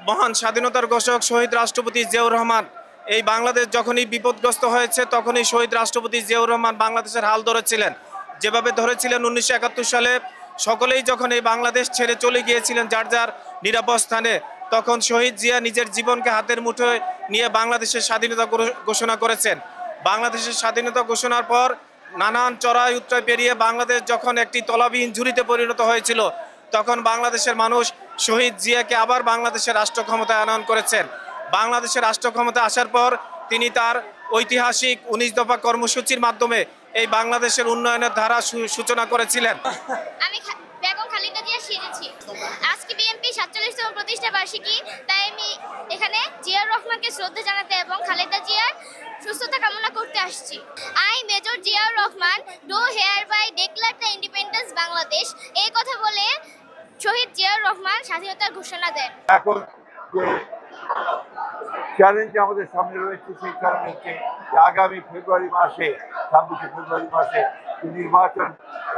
মহান স্বাধীনতার ঘোষক শহীদ রাষ্ট্রপতি জিয়াউর রহমান এই বাংলাদেশ যখনই বিপদগ্রস্ত হয়েছে তখনই শহীদ রাষ্ট্রপতি জিয়াউর রহমান বাংলাদেশের হাল ধরেছিলেন। যেভাবে ধরেছিলেন 1971 সালে সকলেই যখন এই বাংলাদেশ ছেড়ে চলে গিয়েছিলেন যার যার নিরাপদ স্থানে, তখন শহীদ জিয়া নিজের জীবনকে হাতের মুঠোয় নিয়ে বাংলাদেশের স্বাধীনতা ঘোষণা করেছেন। বাংলাদেশের স্বাধীনতা ঘোষণার পর নানান চড়াই উতরাই পেরিয়ে বাংলাদেশ যখন একটি তলাবিহীন ঝুড়িতে পরিণত হয়েছিল, তখন বাংলাদেশের মানুষ শহীদ জিয়াকে আবার বাংলাদেশের রাষ্ট্র ক্ষমতায় আনয়ন করেছেন। বাংলাদেশের রাষ্ট্র ক্ষমতা আসার পর তিনি তার ঐতিহাসিক 19 দফা কর্মসূচির মাধ্যমে এই বাংলাদেশের উন্নয়নের ধারা সূচনা করেছিলেন। আমি বেগম খালেদা জিয়া সেজেছি। আজকে বিএনপি 47তম প্রতিষ্ঠা বার্ষিকী, তাই আমি এখানে জিয়াউর রহমানকে শ্রদ্ধা জানাতে এবং খালেদা জিয়ার সুস্থতা কামনা করতে আসছি। I Major Ziaur Rahman do hereby declare the independence Bangladesh, এই কথা বলে শহীদ জিয়াউর রহমান স্বাধীনতার ঘোষণা দেন। এখন যে চ্যালেঞ্জ আমাদের সামনে রয়েছে সেই চ্যালেঞ্জ হচ্ছে আগামী ফেব্রুয়ারি মাসে 26 ফেব্রুয়ারি মাসে যে নির্বাচন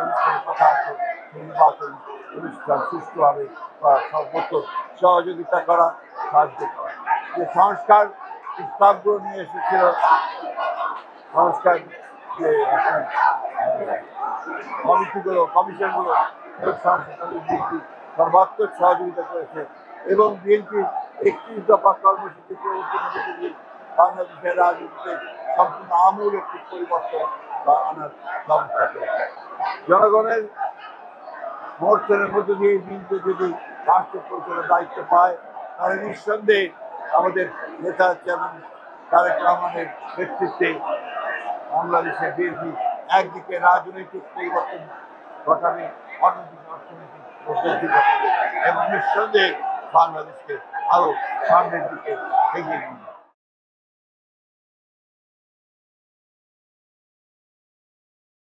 অনুষ্ঠানের কথা আছে, সেই নির্বাচন অনুষ্ঠান সুষ্ঠুভাবে বা সর্বোচ্চ সহযোগিতা করা, সাহায্য করা। যে সংস্কার প্রস্তাবগুলো নিয়ে এসেছিল, সংস্কার যে কমিশনগুলো সর্বাত্মক সহযোগিতা করেছে এবং বিএনপির 31 দফা কর্মসূচি প্রবর্তন বাংলাদেশের রাজনীতিতে সম্পূর্ণ আমূল একটি পরিবর্তন বা আনার ব্যবস্থা করেছে। জনগণের সমর্থনের মধ্য দিয়ে বিএনপি যদি রাষ্ট্র পরিচালনার দায়িত্ব পায়, তাহলে নিঃসন্দেহে আমাদের নেতা যেমন তারেক রহমানের নেতৃত্বে বাংলাদেশের বিএনপি একদিকে রাজনৈতিক পরিবর্তন ঘটাবে, অন্যদিকে অর্থনৈতিক প্রগতি ঘটাবে এবং নিঃসন্দেহে বাংলাদেশকে আরো সামনের দিকে এগিয়ে নিয়ে